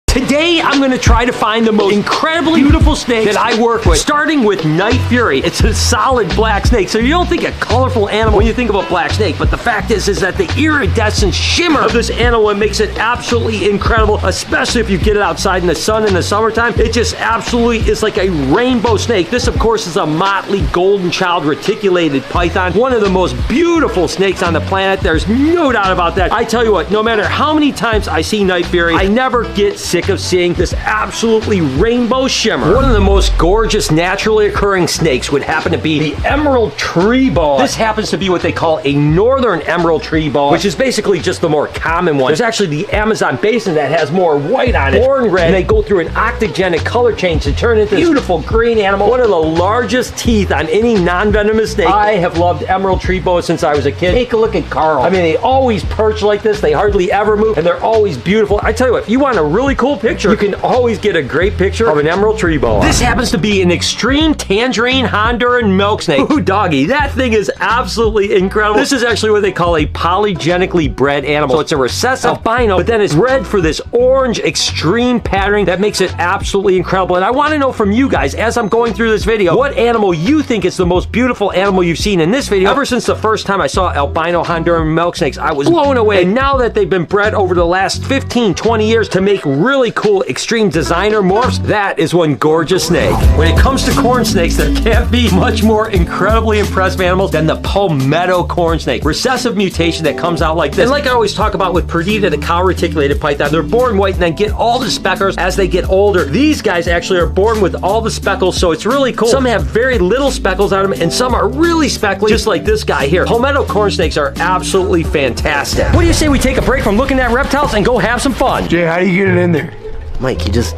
Today, I'm gonna try to find the most incredibly beautiful snake that I work with, starting with Night Fury. It's a solid black snake, so you don't think a colorful animal when you think about black snake, but the fact is that the iridescent shimmer of this animal makes it absolutely incredible, especially if you get it outside in the sun in the summertime. It just absolutely is like a rainbow snake. This, of course, is a motley golden child reticulated python, one of the most beautiful snakes on the planet. There's no doubt about that. I tell you what, no matter how many times I see Night Fury, I never get sick of seeing this absolutely rainbow shimmer. One of the most gorgeous naturally occurring snakes would happen to be the emerald tree boa. This happens to be what they call a northern emerald tree boa, which is basically just the more common one. There's actually the Amazon basin that has more white on it, or red, and they go through an octogenic color change to turn into this beautiful green animal. One of the largest teeth on any non-venomous snake. I have loved emerald tree boa since I was a kid. Take a look at Carl. I mean, they always perch like this. They hardly ever move, and they're always beautiful. I tell you what, if you want a really cool picture, you can always get a great picture of an emerald tree boa. This happens to be an extreme tangerine Honduran milk snake. Ooh, doggy, that thing is absolutely incredible. This is actually what they call a polygenically bred animal. So it's a recessive albino, but then it's bred for this orange extreme patterning that makes it absolutely incredible. And I want to know from you guys, as I'm going through this video, what animal you think is the most beautiful animal you've seen in this video. Ever since the first time I saw albino Honduran milk snakes, I was blown away. And now that they've been bred over the last 15, 20 years to make really cool extreme designer morphs, that is one gorgeous snake. When it comes to corn snakes, there can't be much more incredibly impressive animals than the palmetto corn snake. Recessive mutation that comes out like this. And like I always talk about with Perdita, the cow reticulated python, they're born white and then get all the speckles as they get older. These guys actually are born with all the speckles, so it's really cool. Some have very little speckles on them, and some are really speckly, just like this guy here. Palmetto corn snakes are absolutely fantastic. What do you say we take a break from looking at reptiles and go have some fun? Jay, how do you get it in there? Mike, you just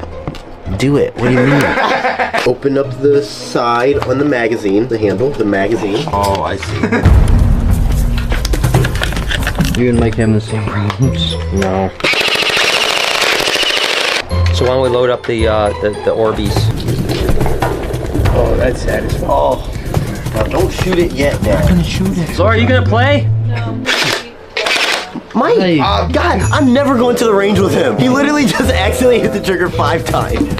do it. What do you mean? Open up the side on the magazine, the handle, the magazine. Oh, I see. You and Mike having the same problems? No. So why don't we load up the Orbeez? Oh, that's satisfying. Oh, now don't shoot it yet, Dad. I'm gonna shoot it. So are you gonna play? No. Mike, God, I'm never going to the range with him. He literally just accidentally hit the trigger 5 times.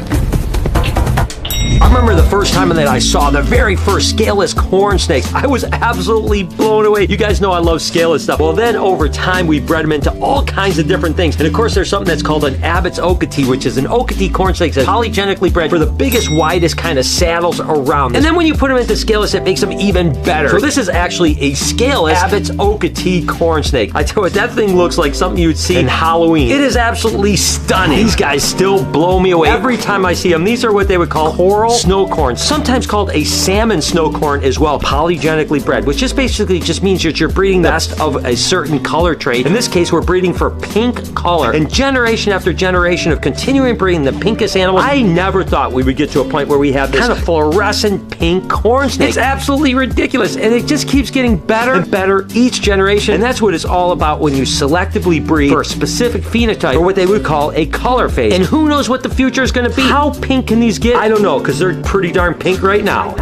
I remember the first time that I saw the very first scaleless corn snakes. I was absolutely blown away. You guys know I love scaleless stuff. Well, then over time, we bred them into all kinds of different things. And of course, there's something that's called an Abbott's Okatee, which is an Okatee corn snake that's polygenically bred for the biggest, widest kind of saddles around. And then when you put them into scaleless, it makes them even better. So this is actually a scaleless Abbott's Okatee corn snake. I tell you what, that thing looks like something you'd see in Halloween. It is absolutely stunning. These guys still blow me away every time I see them. These are what they would call coral snow corn, sometimes called a salmon snow corn as well, polygenically bred, which just basically just means that you're breeding the best of a certain color trait. In this case, we're breeding for pink color, and generation after generation of continuing breeding the pinkest animals. I never thought we would get to a point where we have this kind of fluorescent pink corn snake. It's absolutely ridiculous, and it just keeps getting better and better each generation, and that's what it's all about when you selectively breed for a specific phenotype, or what they would call a color phase. And who knows what the future is going to be? How pink can these get? I don't know, because they're pretty darn pink right now.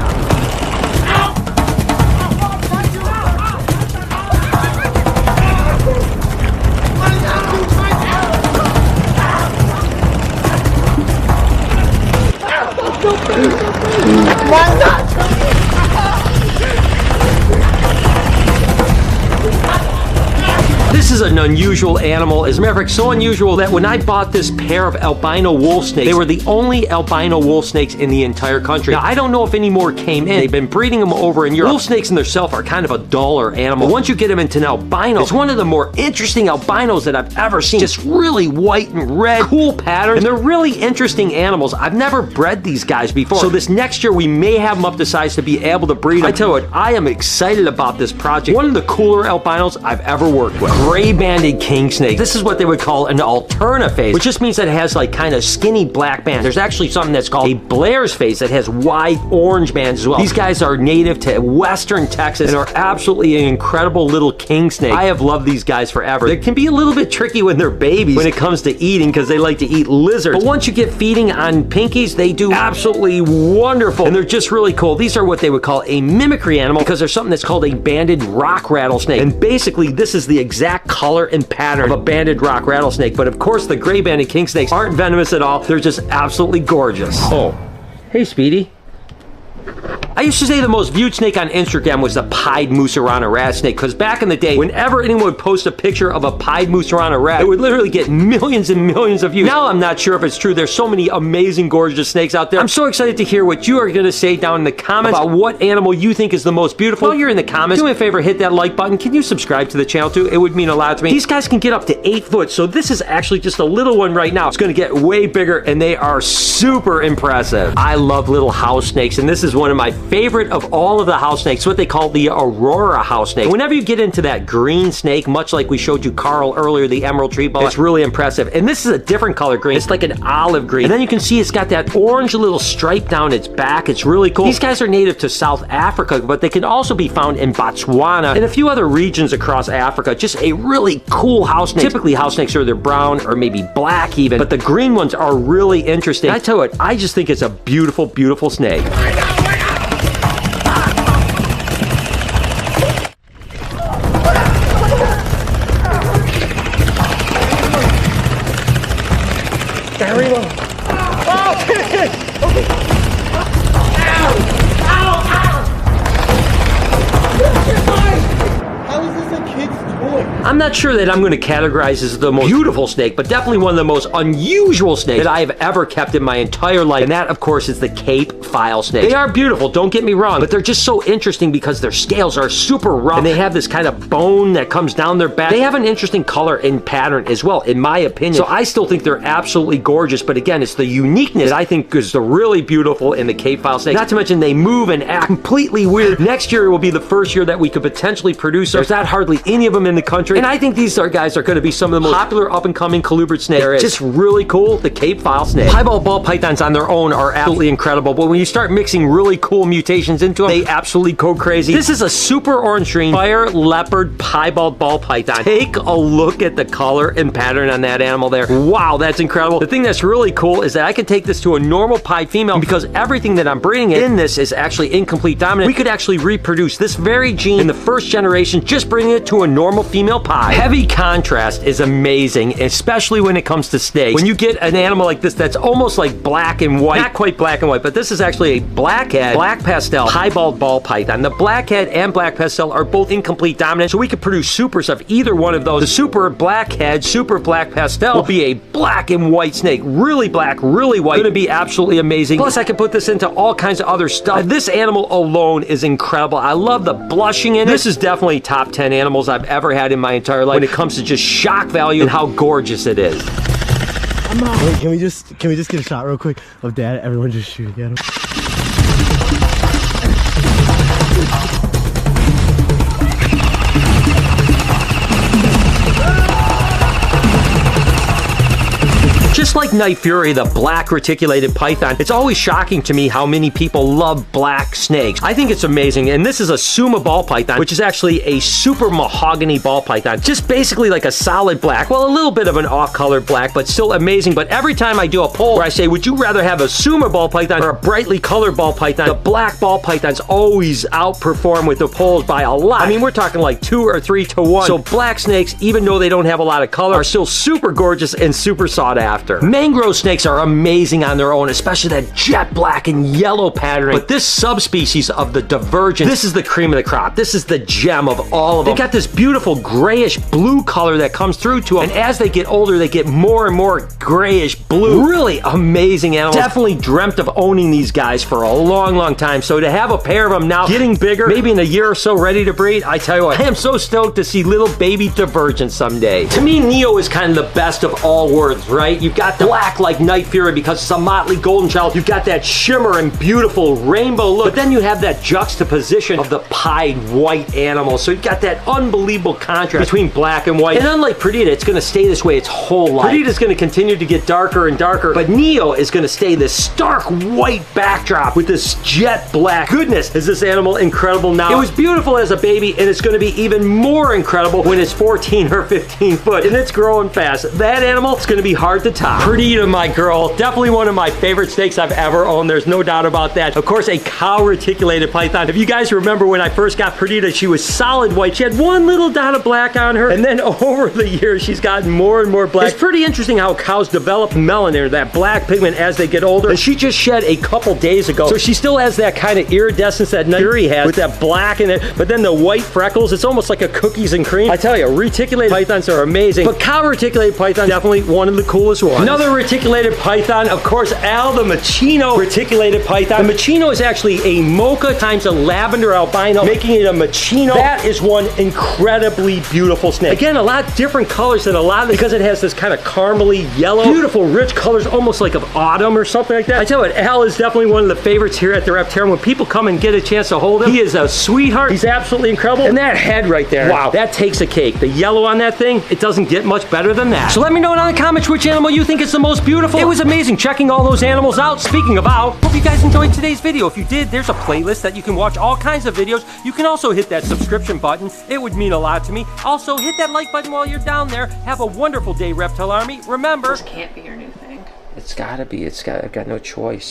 This is an unusual animal. As a matter of fact, so unusual that when I bought this pair of albino wolf snakes, they were the only albino wolf snakes in the entire country. Now, I don't know if any more came in. They've been breeding them over in Europe. Wolf snakes in themselves are kind of a duller animal. Once you get them into an albino, it's one of the more interesting albinos that I've ever seen. Just really white and red, cool patterns, and they're really interesting animals. I've never bred these guys before. So this next year, we may have them up to size to be able to breed them. I tell you what, I am excited about this project. One of the cooler albinos I've ever worked with. Gray-banded king snake. This is what they would call an alterna phase, which just means that it has like kind of skinny black bands. There's actually something that's called a Blair's phase that has wide orange bands as well. These guys are native to western Texas and are absolutely an incredible little king snake. I have loved these guys forever. They can be a little bit tricky when they're babies when it comes to eating because they like to eat lizards. But once you get feeding on pinkies, they do absolutely wonderful. And they're just really cool. These are what they would call a mimicry animal because there's something that's called a banded rock rattlesnake. And basically, this is the exact color and pattern of a banded rock rattlesnake. But of course, the gray banded king snakes aren't venomous at all. They're just absolutely gorgeous. Oh, hey, Speedy. I used to say the most viewed snake on Instagram was the pied Musarana rat snake, because back in the day, whenever anyone would post a picture of a pied Musarana rat, it would literally get millions and millions of views. Now I'm not sure if it's true. There's so many amazing, gorgeous snakes out there. I'm so excited to hear what you are going to say down in the comments about what animal you think is the most beautiful. While you're in the comments, do me a favor, hit that like button. Can you subscribe to the channel too? It would mean a lot to me. These guys can get up to 8 foot, so this is actually just a little one right now. It's going to get way bigger, and they are super impressive. I love little house snakes, and this is one of my favorite of all of the house snakes, what they call the Aurora house snake. Whenever you get into that green snake, much like we showed you Carl earlier, the emerald tree boa, it's really impressive. And this is a different color green. It's like an olive green. And then you can see it's got that orange little stripe down its back. It's really cool. These guys are native to South Africa, but they can also be found in Botswana and a few other regions across Africa. Just a really cool house snake. Typically, house snakes are either brown or maybe black even, but the green ones are really interesting. I tell you what, I just think it's a beautiful, beautiful snake. Very well. Oh, okay. Ow! Ow! Ow! How is this a kid's toy? I'm not sure that I'm going to categorize as the most beautiful snake, but definitely one of the most unusual snakes that I have ever kept in my entire life. And that, of course, is the Cape file snake. They are beautiful, don't get me wrong, but they're just so interesting because their scales are super rough and they have this kind of bone that comes down their back. They have an interesting color and pattern as well, in my opinion. So I still think they're absolutely gorgeous, but again, it's the uniqueness that I think is the really beautiful in the Cape file snake. Not to mention they move and act completely weird. Next year will be the first year that we could potentially produce. There's not hardly any of them in the country, and I think these guys are going to be some of the most popular up-and-coming colubrid snakes there is. Just really cool, the Cape file snake. Piebald ball pythons on their own are absolutely incredible, but when you start mixing really cool mutations into them, they absolutely go crazy. This is a super orange green fire leopard piebald ball python. Take a look at the color and pattern on that animal there. Wow, that's incredible. The thing that's really cool is that I can take this to a normal pied female, and because everything that I'm breeding in this is actually incomplete dominant, we could actually reproduce this very gene in the first generation, just bringing it to a normal female pied. Heavy contrast is amazing, especially when it comes to snakes. When you get an animal like this that's almost like black and white, not quite black and white, but this is actually a blackhead, black pastel, piebald ball python. The blackhead and black pastel are both incomplete dominant, so we could produce supers of either one of those. The super blackhead, super black pastel will be a black and white snake. Really black, really white. Gonna be absolutely amazing. Plus, I can put this into all kinds of other stuff. This animal alone is incredible. I love the blushing in it. This is definitely top 10 animals I've ever had in my entire life when it comes to just shock value and how gorgeous it is. Wait, can we just get a shot real quick of Dad? Everyone just shooting at him. Just like Night Fury, the black reticulated python, it's always shocking to me how many people love black snakes. I think it's amazing, and this is a Suma ball python, which is actually a super mahogany ball python. Just basically like a solid black. Well, a little bit of an off-colored black, but still amazing. But every time I do a poll where I say, would you rather have a Suma ball python or a brightly colored ball python, the black ball pythons always outperform with the polls by a lot. I mean, we're talking like 2 or 3 to 1. So black snakes, even though they don't have a lot of color, are still super gorgeous and super sought after. Mangrove snakes are amazing on their own, especially that jet black and yellow pattern. But this subspecies of the divergent, this is the cream of the crop. This is the gem of all of them. They got this beautiful grayish blue color that comes through to them, and as they get older, they get more and more grayish blue. Really amazing animals. Definitely dreamt of owning these guys for a long, long time. So to have a pair of them now getting bigger, maybe in a year or so ready to breed, I tell you what, I am so stoked to see little baby divergent someday. To me, Neo is kind of the best of all worlds, right? You've got the black like Night Fury because it's a motley golden child. You've got that shimmer and beautiful rainbow look, but then you have that juxtaposition of the pied white animal. So you've got that unbelievable contrast between black and white. And unlike Perdita, it's going to stay this way its whole life. Perdita is going to continue to get darker and darker, but Neo is going to stay this stark white backdrop with this jet black. Goodness, is this animal incredible now. It was beautiful as a baby, and it's going to be even more incredible when it's 14 or 15 foot, and it's growing fast. That animal is going to be hard to top. top. Perdita, my girl, definitely one of my favorite snakes I've ever owned. There's no doubt about that. Of course, a cow reticulated python. If you guys remember when I first got Perdita, she was solid white. She had one little dot of black on her, and then over the years, she's gotten more and more black. It's pretty interesting how cows develop melanin, that black pigment, as they get older. And she just shed a couple days ago, so she still has that kind of iridescence that Night Fury has with that black in it, but then the white freckles, it's almost like a cookies and cream. I tell you, reticulated pythons are amazing, but cow reticulated python, definitely one of the coolest ones. Another reticulated python, of course, Al the Machino reticulated python. The Machino is actually a mocha times a lavender albino, making it a Machino. That is one incredibly beautiful snake. Again, a lot different colors than a lot of, because it has this kind of caramely yellow, beautiful rich colors, almost like of autumn or something like that. I tell you what, Al is definitely one of the favorites here at the Reptarium. When people come and get a chance to hold him, he is a sweetheart. He's absolutely incredible. And that head right there, wow, that takes a cake. The yellow on that thing, it doesn't get much better than that. So let me know in the comments which animal you think is the most beautiful. It was amazing checking all those animals out. Speaking of Al, hope you guys enjoyed today's video. If you did, there's a playlist that you can watch all kinds of videos. You can also hit that subscription button. It would mean a lot to me. Also, hit that like button while you're down there. Have a wonderful day, Reptile Army. Remember, This can't be your new thing. it's gotta be. I've got no choice.